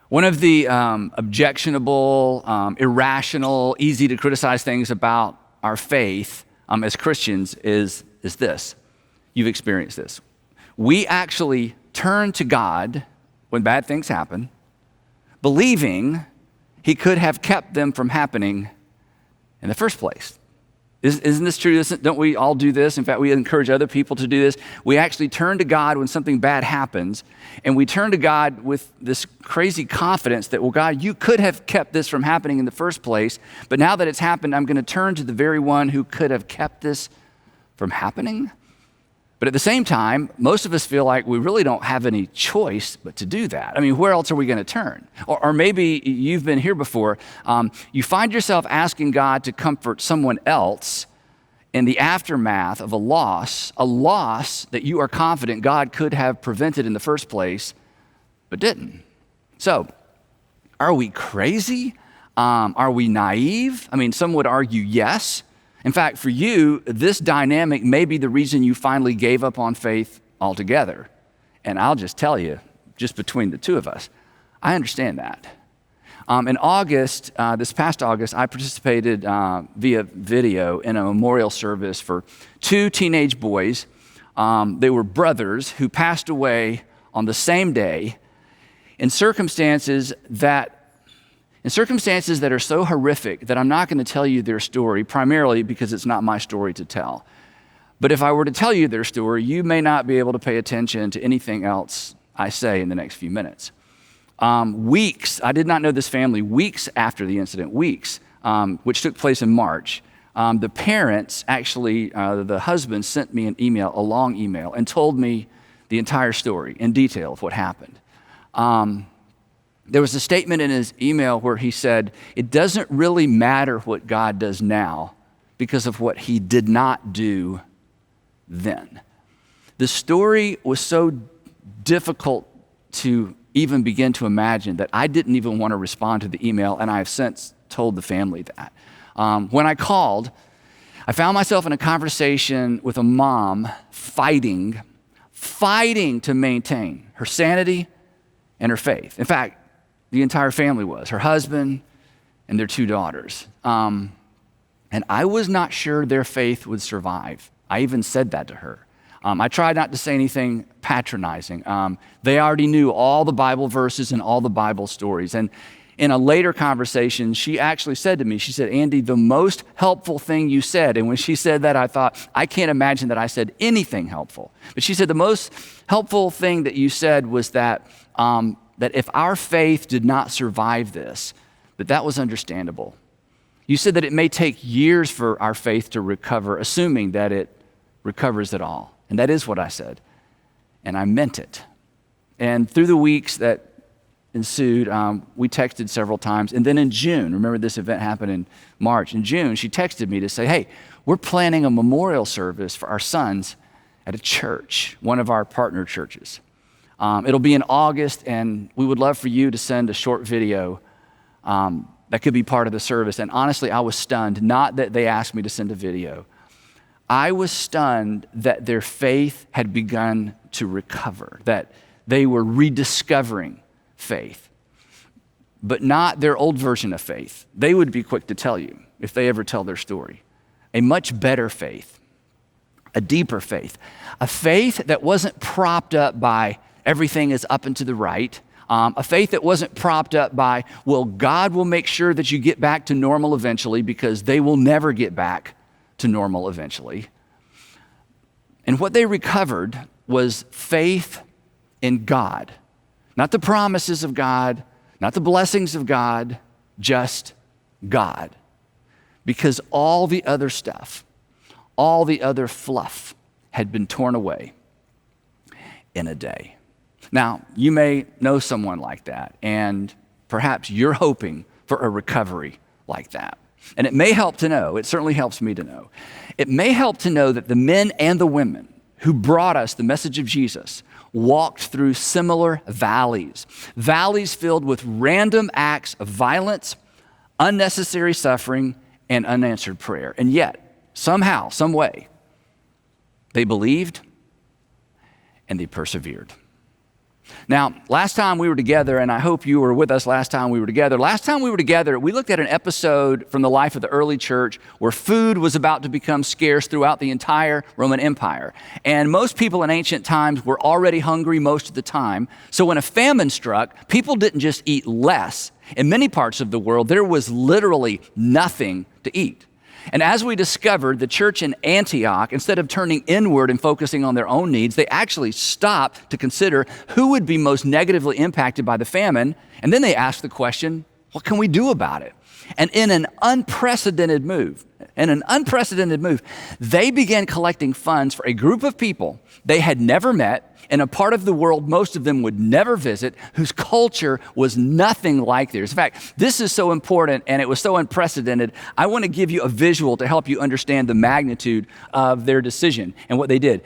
One of the objectionable, irrational, easy to criticize things about our faith as Christians is this. You've experienced this. We actually turn to God when bad things happen, believing he could have kept them from happening in the first place. Isn't this true? Don't we all do this? In fact, we encourage other people to do this. We actually turn to God when something bad happens, and we turn to God with this crazy confidence that, well, God, you could have kept this from happening in the first place, but now that it's happened, I'm going to turn to the very one who could have kept this from happening. But at the same time, most of us feel like we really don't have any choice but to do that. I mean, where else are we going to turn? Or maybe you've been here before. You find yourself asking God to comfort someone else in the aftermath of a loss that you are confident God could have prevented in the first place, but didn't. So, are we crazy? Are we naive? I mean, some would argue yes. In fact, for you, this dynamic may be the reason you finally gave up on faith altogether. And I'll just tell you, just between the two of us, I understand that. In August, this past August, I participated via video in a memorial service for two teenage boys. They were brothers who passed away on the same day in circumstances that are so horrific that I'm not going to tell you their story, primarily because it's not my story to tell. But if I were to tell you their story, you may not be able to pay attention to anything else I say in the next few minutes. I did not know this family, weeks after the incident, which took place in March. The parents, actually, the husband sent me an email, a long email, and told me the entire story in detail of what happened. There was a statement in his email where he said, it doesn't really matter what God does now because of what he did not do then. The story was so difficult to even begin to imagine that I didn't even want to respond to the email, and I have since told the family that. When I called, I found myself in a conversation with a mom fighting to maintain her sanity and her faith. In fact, the entire family was, her husband and their two daughters. And I was not sure their faith would survive. I even said that to her. I tried not to say anything patronizing. They already knew all the Bible verses and all the Bible stories. And in a later conversation, she actually said to me, she said, Andy, the most helpful thing you said. And when she said that, I thought, I can't imagine that I said anything helpful. But she said the most helpful thing that you said was that if our faith did not survive this, that was understandable. You said that it may take years for our faith to recover, assuming that it recovers at all. And that is what I said. And I meant it. And through the weeks that ensued, we texted several times. And then in June, remember this event happened in March. In June, she texted me to say, hey, we're planning a memorial service for our sons at a church, one of our partner churches. It'll be in August, and we would love for you to send a short video that could be part of the service. And honestly, I was stunned, not that they asked me to send a video. I was stunned that their faith had begun to recover, that they were rediscovering faith, but not their old version of faith. They would be quick to tell you, if they ever tell their story, a much better faith, a deeper faith, a faith that wasn't propped up by everything is up and to the right. A faith that wasn't propped up by, well, God will make sure that you get back to normal eventually because they will never get back to normal eventually. And what they recovered was faith in God. Not the promises of God, not the blessings of God, just God. Because all the other stuff, all the other fluff had been torn away in a day. Now, you may know someone like that, and perhaps you're hoping for a recovery like that. And it may help to know, it certainly helps me to know, it may help to know that the men and the women who brought us the message of Jesus walked through similar valleys filled with random acts of violence, unnecessary suffering, and unanswered prayer. And yet, somehow, some way, they believed and they persevered. Now, last time we were together, and I hope you were with us last time we were together. Last time we were together, we looked at an episode from the life of the early church where food was about to become scarce throughout the entire Roman Empire. And most people in ancient times were already hungry most of the time. So when a famine struck, people didn't just eat less. In many parts of the world, there was literally nothing to eat. And as we discovered, the church in Antioch, instead of turning inward and focusing on their own needs, they actually stopped to consider who would be most negatively impacted by the famine. And then they asked the question, what can we do about it? And in an unprecedented move, they began collecting funds for a group of people they had never met in a part of the world most of them would never visit, whose culture was nothing like theirs. In fact, this is so important and it was so unprecedented. I want to give you a visual to help you understand the magnitude of their decision and what they did.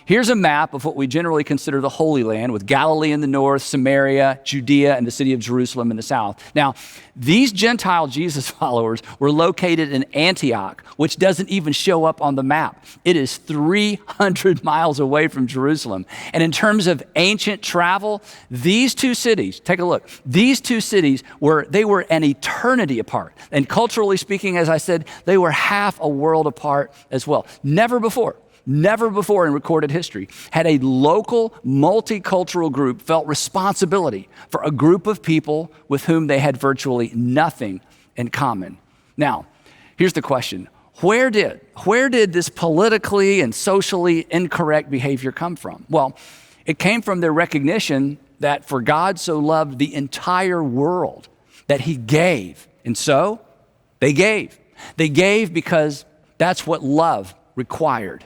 Here's a map of what we generally consider the Holy Land, with Galilee in the north, Samaria, Judea, and the city of Jerusalem in the south. Now, these Gentile Jesus followers were located in Antioch, which doesn't even show up on the map. It is 300 miles away from Jerusalem. And in terms of ancient travel, these two cities, take a look, these two cities were an eternity apart. And culturally speaking, as I said, they were half a world apart as well. Never before in recorded history had a local multicultural group felt responsibility for a group of people with whom they had virtually nothing in common. Now, here's the question. Where did this politically and socially incorrect behavior come from? Well, it came from their recognition that for God so loved the entire world that he gave. And so they gave. They gave because that's what love required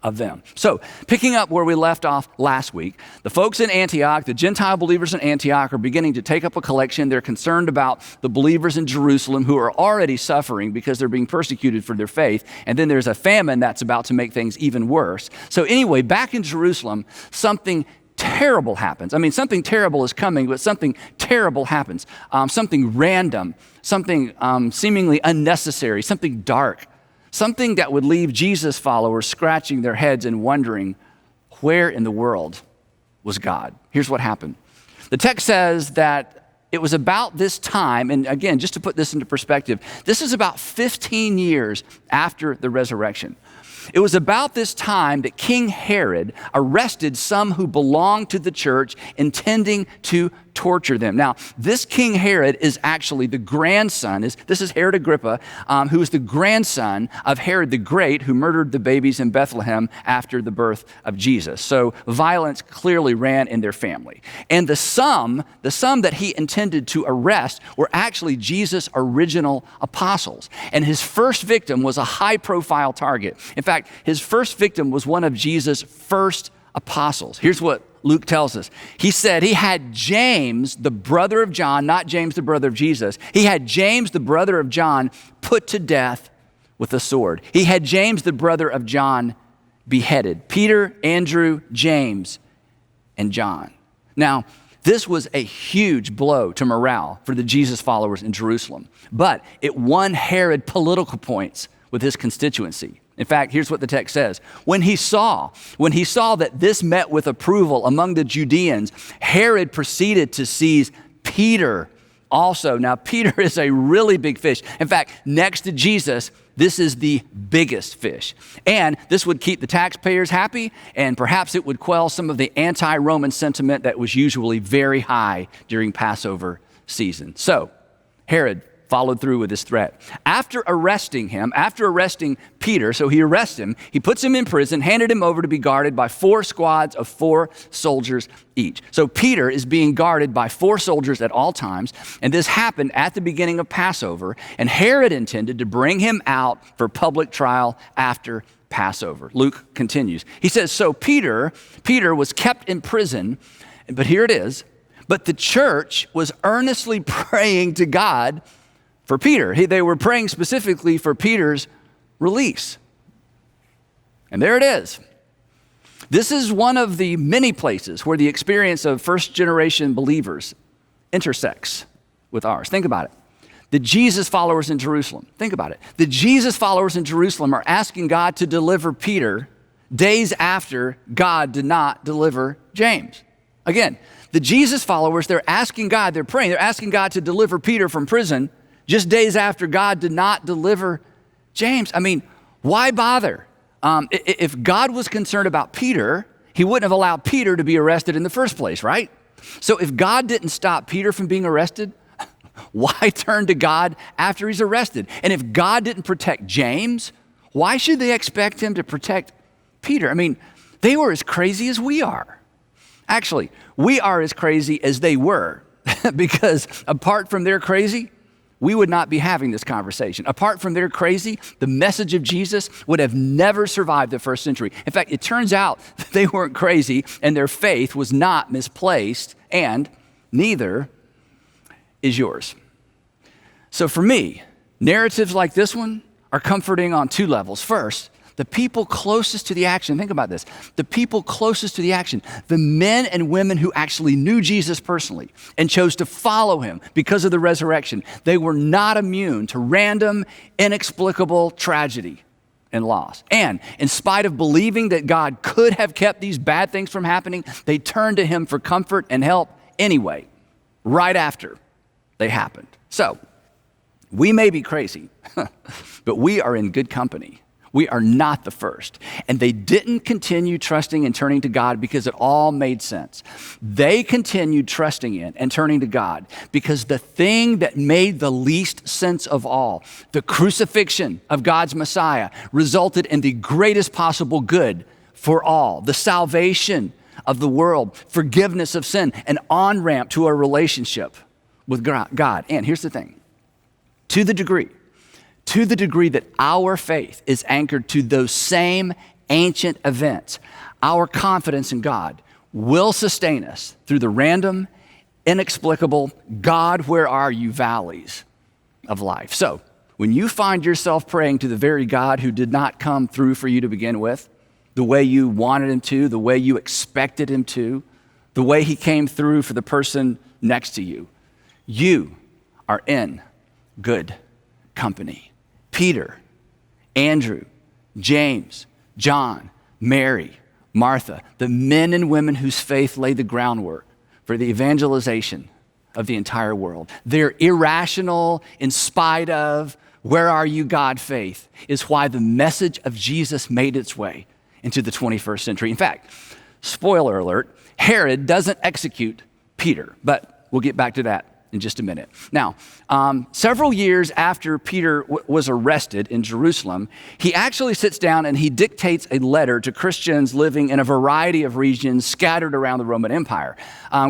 of them. So picking up where we left off last week, the folks in Antioch, the Gentile believers in Antioch, are beginning to take up a collection. They're concerned about the believers in Jerusalem who are already suffering because they're being persecuted for their faith. And then there's a famine that's about to make things even worse. So anyway, back in Jerusalem, something terrible happens. I mean, something terrible is coming, but something terrible happens. Something random, something seemingly unnecessary, something dark. Something that would leave Jesus followers scratching their heads and wondering, where in the world was God? Here's what happened. The text says that it was about this time, and again, just to put this into perspective, this is about 15 years after the resurrection. It was about this time that King Herod arrested some who belonged to the church, intending to torture them. Now, this King Herod is actually the grandson, this is Herod Agrippa, who is the grandson of Herod the Great, who murdered the babies in Bethlehem after the birth of Jesus. So violence clearly ran in their family. And the some that he intended to arrest were actually Jesus' original apostles. And his first victim was a high-profile target. In fact, his first victim was one of Jesus' first apostles. Here's what Luke tells us. He said he had James, the brother of John, not James, the brother of Jesus. He had James, the brother of John, put to death with a sword. He had James, the brother of John, beheaded. Peter, Andrew, James, and John. Now, this was a huge blow to morale for the Jesus followers in Jerusalem, but it won Herod political points with his constituency. In fact, here's what the text says. When he saw that this met with approval among the Judeans, Herod proceeded to seize Peter also. Now, Peter is a really big fish. In fact, next to Jesus, this is the biggest fish. And this would keep the taxpayers happy, and perhaps it would quell some of the anti-Roman sentiment that was usually very high during Passover season. So, Herod followed through with his threat. After arresting Peter, so he arrests him, he puts him in prison, handed him over to be guarded by 4 squads of 4 soldiers each. So Peter is being guarded by 4 soldiers at all times, and this happened at the beginning of Passover, and Herod intended to bring him out for public trial after Passover. Luke continues. He says, so Peter was kept in prison, but here it is, but the church was earnestly praying to God for Peter. They were praying specifically for Peter's release. And there it is. This is one of the many places where the experience of first-generation believers intersects with ours. Think about it. The Jesus followers in Jerusalem, think about it. The Jesus followers in Jerusalem are asking God to deliver Peter days after God did not deliver James. Again, The Jesus followers, they're asking God, they're praying, they're asking God to deliver Peter from prison just days after God did not deliver James. I mean, why bother? If God was concerned about Peter, he wouldn't have allowed Peter to be arrested in the first place, right? So if God didn't stop Peter from being arrested, why turn to God after he's arrested? And if God didn't protect James, why should they expect him to protect Peter? I mean, they were as crazy as we are. Actually, we are as crazy as they were because apart from their crazy, we would not be having this conversation. Apart from their crazy, the message of Jesus would have never survived the first century. In fact, it turns out that they weren't crazy and their faith was not misplaced, and neither is yours. So for me, narratives like this one are comforting on two levels. First, the people closest to the action, think about this, the people closest to the action, the men and women who actually knew Jesus personally and chose to follow him because of the resurrection, they were not immune to random, inexplicable tragedy and loss. And in spite of believing that God could have kept these bad things from happening, they turned to him for comfort and help anyway, right after they happened. So, we may be crazy, but we are in good company. We are not the first. And they didn't continue trusting and turning to God because it all made sense. They continued trusting in and turning to God because the thing that made the least sense of all, the crucifixion of God's Messiah, resulted in the greatest possible good for all, the salvation of the world, forgiveness of sin, an on-ramp to a relationship with God. And here's the thing, to the degree that our faith is anchored to those same ancient events, our confidence in God will sustain us through the random, inexplicable, God, where are you valleys of life. So when you find yourself praying to the very God who did not come through for you to begin with, the way you wanted him to, the way you expected him to, the way he came through for the person next to you, you are in good company. Peter, Andrew, James, John, Mary, Martha, the men and women whose faith laid the groundwork for the evangelization of the entire world. Their irrational, in spite of, where are you, God faith is why the message of Jesus made its way into the 21st century. In fact, spoiler alert, Herod doesn't execute Peter, but we'll get back to that in just a minute. Now, several years after Peter was arrested in Jerusalem, he actually sits down and he dictates a letter to Christians living in a variety of regions scattered around the Roman Empire.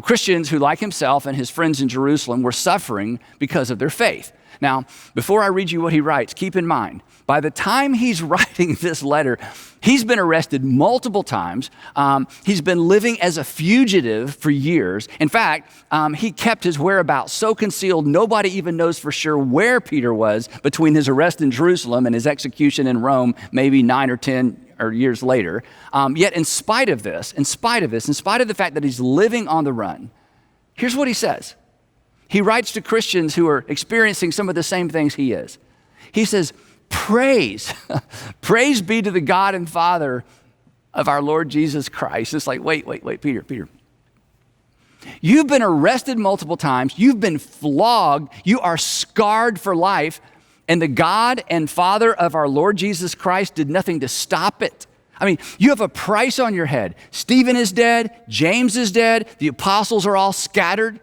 Christians who, like himself and his friends in Jerusalem, were suffering because of their faith. Now, before I read you what he writes, keep in mind, by the time he's writing this letter, he's been arrested multiple times. He's been living as a fugitive for years. In fact, he kept his whereabouts so concealed, nobody even knows for sure where Peter was between his arrest in Jerusalem and his execution in Rome, maybe 9 or 10 years later. Yet in spite of the fact that he's living on the run, here's what he says. He writes to Christians who are experiencing some of the same things he is. He says, praise be to the God and Father of our Lord Jesus Christ. It's like, wait, Peter. You've been arrested multiple times. You've been flogged. You are scarred for life. And the God and Father of our Lord Jesus Christ did nothing to stop it. I mean, you have a price on your head. Stephen is dead. James is dead. The apostles are all scattered.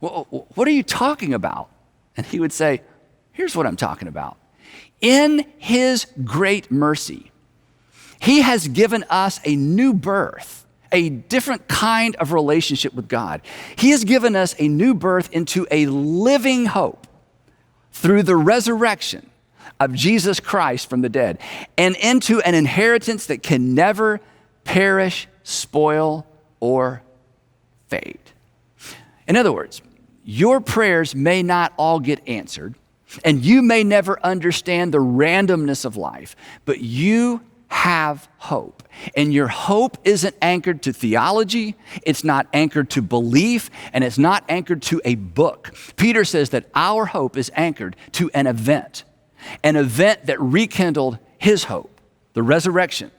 What are you talking about? And he would say, here's what I'm talking about. In his great mercy, he has given us a new birth, a different kind of relationship with God. He has given us a new birth into a living hope through the resurrection of Jesus Christ from the dead, and into an inheritance that can never perish, spoil, or fade. In other words, your prayers may not all get answered, and you may never understand the randomness of life, but you have hope. And your hope isn't anchored to theology, it's not anchored to belief, and it's not anchored to a book. Peter says that our hope is anchored to an event that rekindled his hope, the resurrection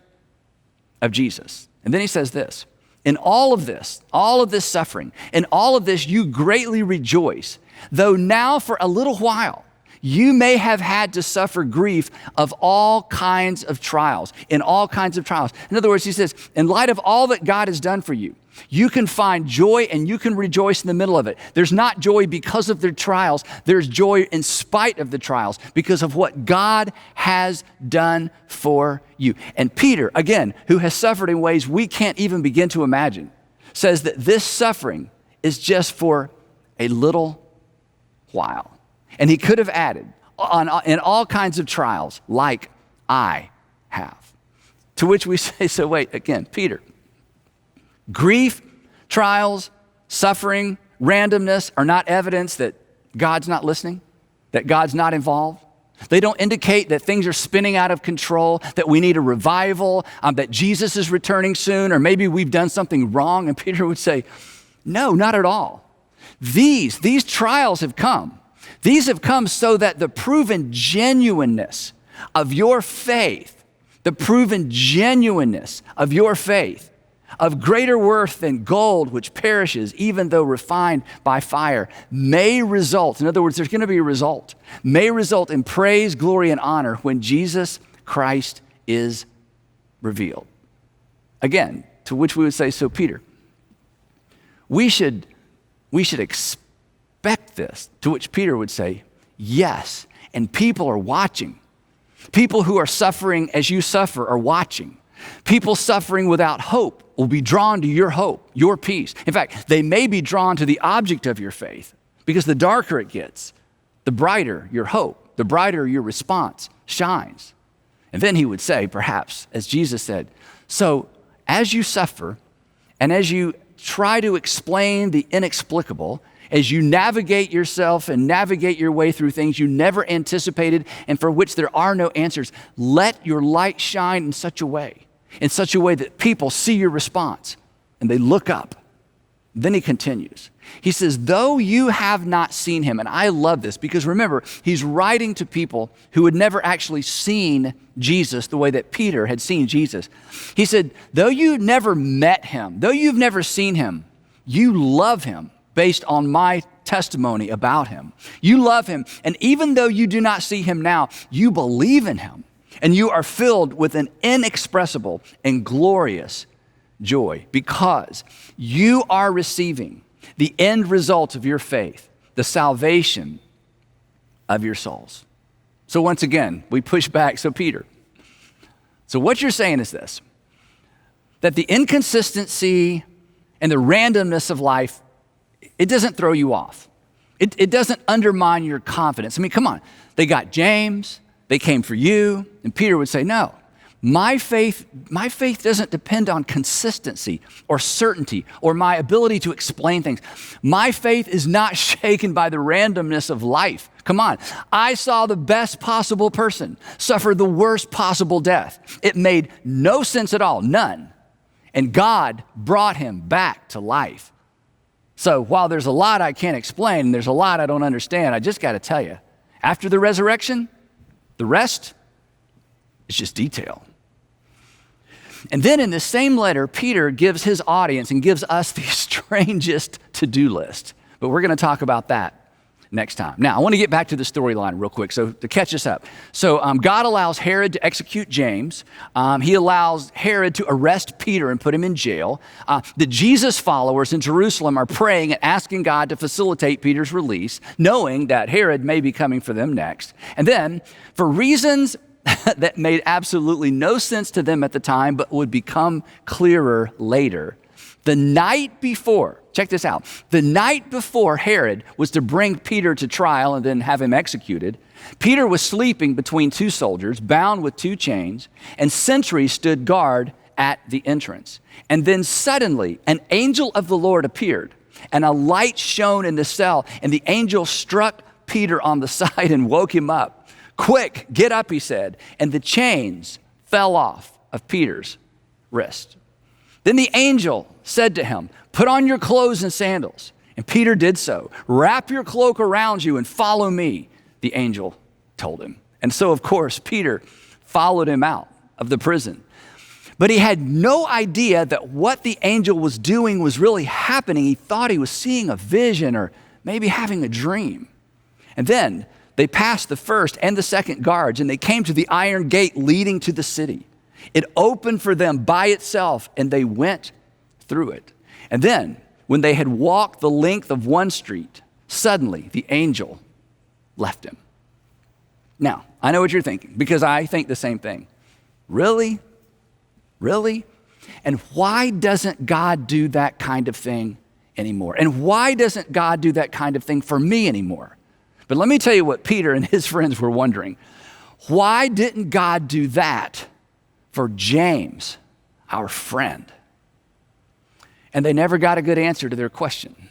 of Jesus. And then he says this, in all of this suffering, in all of this you greatly rejoice, though now for a little while you may have had to suffer grief of all kinds of trials, in all kinds of trials. In other words, he says, in light of all that God has done for you, you can find joy and you can rejoice in the middle of it. There's not joy because of the trials. There's joy in spite of the trials because of what God has done for you. And Peter, again, who has suffered in ways we can't even begin to imagine, says that this suffering is just for a little while. And he could have added, in all kinds of trials, like I have. To which we say, so wait, again, Peter, grief, trials, suffering, randomness are not evidence that God's not listening, that God's not involved. They don't indicate that things are spinning out of control, that we need a revival, that Jesus is returning soon, or maybe we've done something wrong. And Peter would say, no, not at all. These trials have come. These have come so that the proven genuineness of your faith, of greater worth than gold, which perishes, even though refined by fire, may result, in other words, there's going to be a result, may result in praise, glory, and honor when Jesus Christ is revealed. Again, to which we would say, so Peter, we should expect this, to which Peter would say, yes, and people are watching. People who are suffering as you suffer are watching. People suffering without hope will be drawn to your hope, your peace. In fact, they may be drawn to the object of your faith because the darker it gets, the brighter your hope, the brighter your response shines. And then he would say, perhaps, as Jesus said, so as you suffer and as you try to explain the inexplicable, as you navigate yourself and navigate your way through things you never anticipated and for which there are no answers, let your light shine in such a way that people see your response and they look up. Then he continues. He says, though you have not seen him, and I love this because remember, he's writing to people who had never actually seen Jesus the way that Peter had seen Jesus. He said, though you never met him, though you've never seen him, you love him based on my testimony about him. You love him, and even though you do not see him now, you believe in him, and you are filled with an inexpressible and glorious joy because you are receiving the end result of your faith, the salvation of your souls. So once again, we push back. So Peter, so what you're saying is this, that the inconsistency and the randomness of life, it doesn't throw you off. It doesn't undermine your confidence. I mean, come on. They got James, they came for you, and Peter would say, no, my faith doesn't depend on consistency or certainty or my ability to explain things. My faith is not shaken by the randomness of life. Come on. I saw the best possible person suffer the worst possible death. It made no sense at all, none. And God brought him back to life. So while there's a lot I can't explain, and there's a lot I don't understand, I just got to tell you, after the resurrection, the rest is just detail. And then in the same letter, Peter gives his audience and gives us the strangest to-do list. But we're going to talk about that next time. Now, I want to get back to the storyline real quick. So to catch us up. So God allows Herod to execute James. He allows Herod to arrest Peter and put him in jail. The Jesus followers in Jerusalem are praying and asking God to facilitate Peter's release, knowing that Herod may be coming for them next. And then, for reasons that made absolutely no sense to them at the time, but would become clearer later, the night before, check this out, the night before Herod was to bring Peter to trial and then have him executed, Peter was sleeping between two soldiers, bound with two chains, and sentries stood guard at the entrance. And then suddenly an angel of the Lord appeared, and a light shone in the cell, and the angel struck Peter on the side and woke him up. Quick, get up, he said, and the chains fell off of Peter's wrist. Then the angel said to him, put on your clothes and sandals. And Peter did so. Wrap your cloak around you and follow me, the angel told him. And so, of course, Peter followed him out of the prison. But he had no idea that what the angel was doing was really happening. He thought he was seeing a vision or maybe having a dream. And then they passed the first and the second guards, and they came to the iron gate leading to the city. It opened for them by itself, and they went through it. And then, when they had walked the length of one street, suddenly the angel left him. Now, I know what you're thinking, because I think the same thing. Really? Really? And why doesn't God do that kind of thing anymore? And why doesn't God do that kind of thing for me anymore? But let me tell you what Peter and his friends were wondering. Why didn't God do that for James, our friend? And they never got a good answer to their question.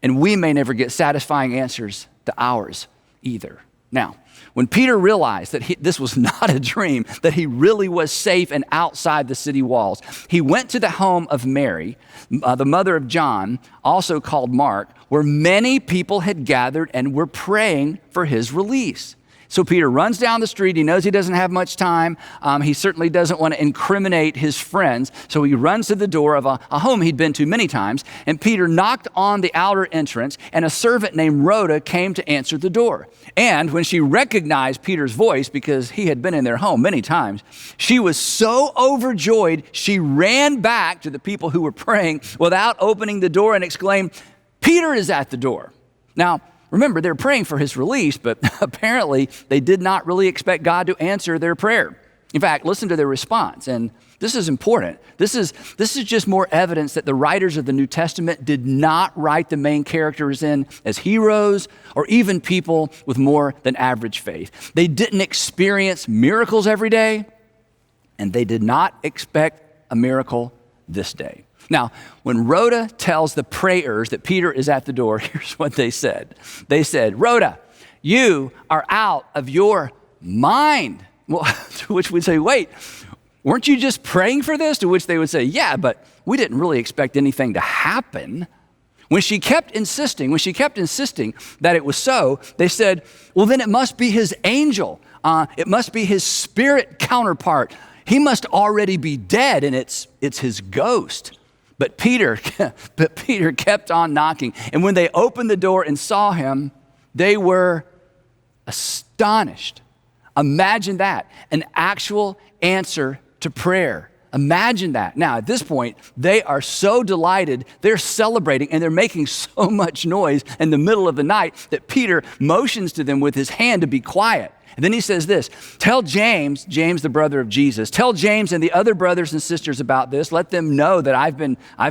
And we may never get satisfying answers to ours either. Now, when Peter realized that this was not a dream, that he really was safe and outside the city walls, he went to the home of Mary, the mother of John, also called Mark, where many people had gathered and were praying for his release. So Peter runs down the street. He knows he doesn't have much time. He certainly doesn't want to incriminate his friends. So he runs to the door of a home he'd been to many times. And Peter knocked on the outer entrance, and a servant named Rhoda came to answer the door. And when she recognized Peter's voice, because he had been in their home many times, she was so overjoyed, she ran back to the people who were praying without opening the door and exclaimed, "Peter is at the door." Now, remember, they're praying for his release, but apparently they did not really expect God to answer their prayer. In fact, listen to their response, and this is important. This is just more evidence that the writers of the New Testament did not write the main characters in as heroes or even people with more than average faith. They didn't experience miracles every day, and they did not expect a miracle this day. Now, when Rhoda tells the prayers that Peter is at the door, here's what they said. They said, "Rhoda, you are out of your mind." Well, to which we'd say, "Wait, weren't you just praying for this?" To which they would say, "Yeah, but we didn't really expect anything to happen." When she kept insisting that it was so, they said, "Well, then it must be his angel. It must be his spirit counterpart. He must already be dead, and it's his ghost." But Peter kept on knocking. And when they opened the door and saw him, they were astonished. Imagine that, an actual answer to prayer. Imagine that. Now, at this point, they are so delighted, they're celebrating, and they're making so much noise in the middle of the night that Peter motions to them with his hand to be quiet. And then he says this, "Tell James, the brother of Jesus, tell James and the other brothers and sisters about this. Let them know that I've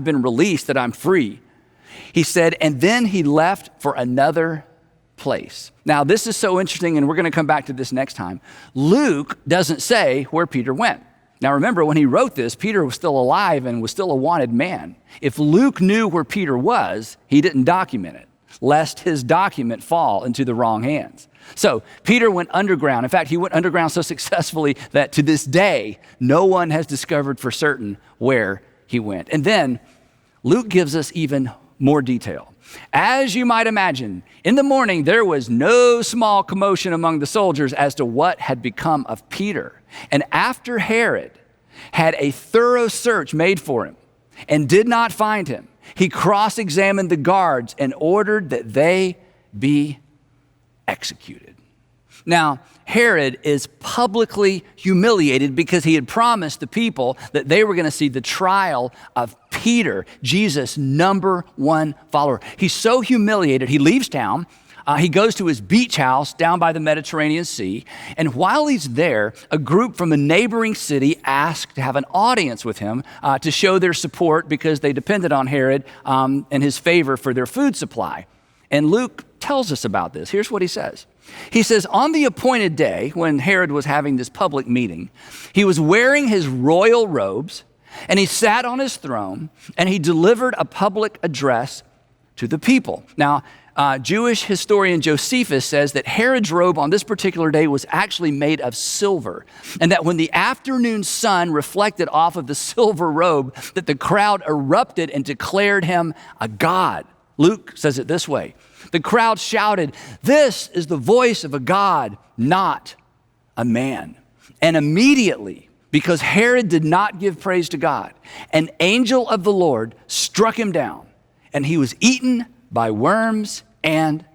been released, that I'm free." He said, and then he left for another place. Now, this is so interesting, and we're going to come back to this next time. Luke doesn't say where Peter went. Now, remember, when he wrote this, Peter was still alive and was still a wanted man. If Luke knew where Peter was, he didn't document it, lest his document fall into the wrong hands. So Peter went underground. In fact, he went underground so successfully that to this day, no one has discovered for certain where he went. And then Luke gives us even more detail. As you might imagine, in the morning, there was no small commotion among the soldiers as to what had become of Peter. And after Herod had a thorough search made for him and did not find him, he cross-examined the guards and ordered that they be executed. Now, Herod is publicly humiliated because he had promised the people that they were going to see the trial of Peter, Jesus' number one follower. He's so humiliated, he leaves town. He goes to his beach house down by the Mediterranean Sea. And while he's there, a group from a neighboring city asked to have an audience with him to show their support because they depended on Herod and his favor for their food supply. And Luke tells us about this. Here's what he says. He says, on the appointed day when Herod was having this public meeting, he was wearing his royal robes and he sat on his throne and he delivered a public address to the people. Now, Jewish historian Josephus says that Herod's robe on this particular day was actually made of silver, and that when the afternoon sun reflected off of the silver robe, that the crowd erupted and declared him a god. Luke says it this way. The crowd shouted, "This is the voice of a god, not a man." And immediately, because Herod did not give praise to God, an angel of the Lord struck him down, and he was eaten by worms and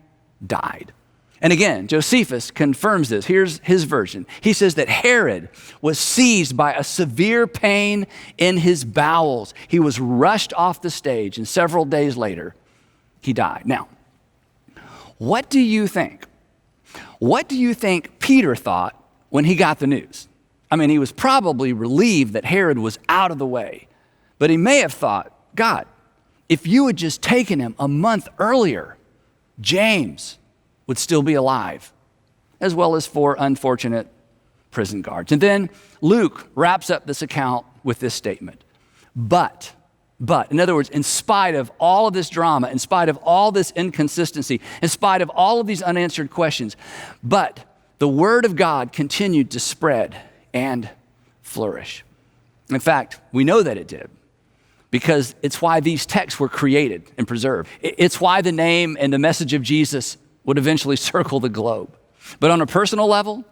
died. And again, Josephus confirms this. Here's his version. He says that Herod was seized by a severe pain in his bowels. He was rushed off the stage, and several days later, he died. Now, what do you think? What do you think Peter thought when he got the news? I mean, he was probably relieved that Herod was out of the way, but he may have thought, God, if you had just taken him a month earlier, James would still be alive, as well as 4 unfortunate prison guards. And then Luke wraps up this account with this statement. But, in other words, in spite of all of this drama, in spite of all this inconsistency, in spite of all of these unanswered questions, but the word of God continued to spread and flourish. In fact, we know that it did, because it's why these texts were created and preserved. It's why the name and the message of Jesus would eventually circle the globe. But on a personal level,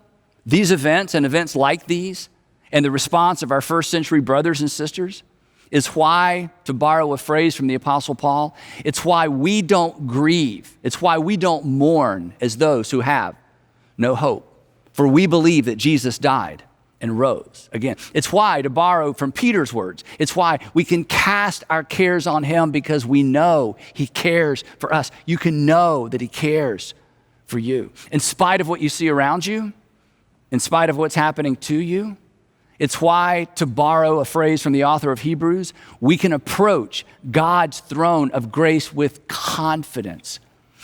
these events and events like these and the response of our first century brothers and sisters is why, to borrow a phrase from the Apostle Paul, it's why we don't grieve. It's why we don't mourn as those who have no hope. For we believe that Jesus died and rose again. It's why, to borrow from Peter's words, it's why we can cast our cares on him, because we know he cares for us. You can know that he cares for you. In spite of what you see around you, in spite of what's happening to you, it's why, to borrow a phrase from the author of Hebrews, we can approach God's throne of grace with confidence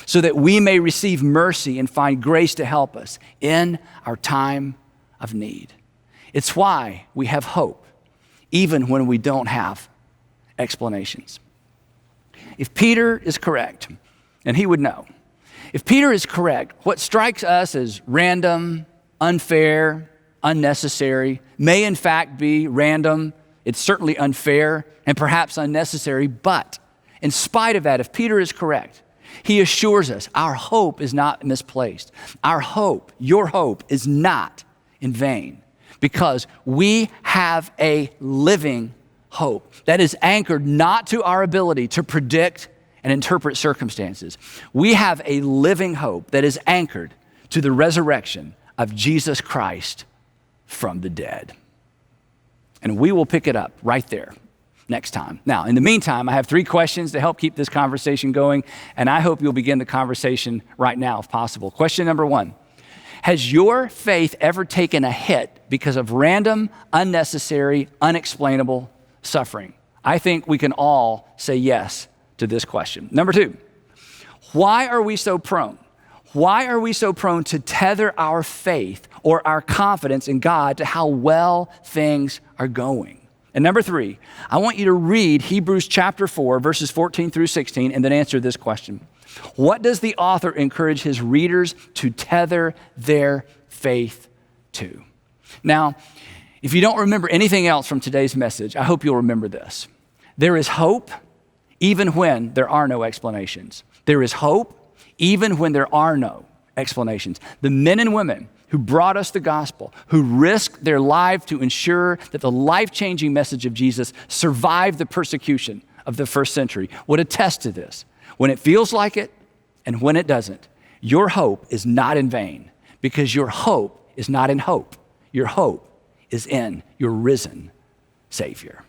so that we may receive mercy and find grace to help us in our time of need. It's why we have hope, even when we don't have explanations. If Peter is correct, and he would know, if Peter is correct, what strikes us as random, unfair, unnecessary may in fact be random. It's certainly unfair and perhaps unnecessary, but in spite of that, if Peter is correct, he assures us our hope is not misplaced. Our hope, your hope, is not in vain, because we have a living hope that is anchored not to our ability to predict and interpret circumstances. We have a living hope that is anchored to the resurrection of Jesus Christ from the dead. And we will pick it up right there next time. Now, in the meantime, I have 3 questions to help keep this conversation going, and I hope you'll begin the conversation right now if possible. Question number 1. Has your faith ever taken a hit because of random, unnecessary, unexplainable suffering? I think we can all say yes to this question. Number 2, why are we so prone? Why are we so prone to tether our faith or our confidence in God to how well things are going? And number 3, I want you to read Hebrews chapter 4, verses 14 through 16, and then answer this question. What does the author encourage his readers to tether their faith to? Now, if you don't remember anything else from today's message, I hope you'll remember this. There is hope even when there are no explanations. There is hope even when there are no explanations. The men and women who brought us the gospel, who risked their life to ensure that the life-changing message of Jesus survived the persecution of the first century, would attest to this. When it feels like it and when it doesn't, your hope is not in vain, because your hope is not in hope. Your hope is in your risen Savior.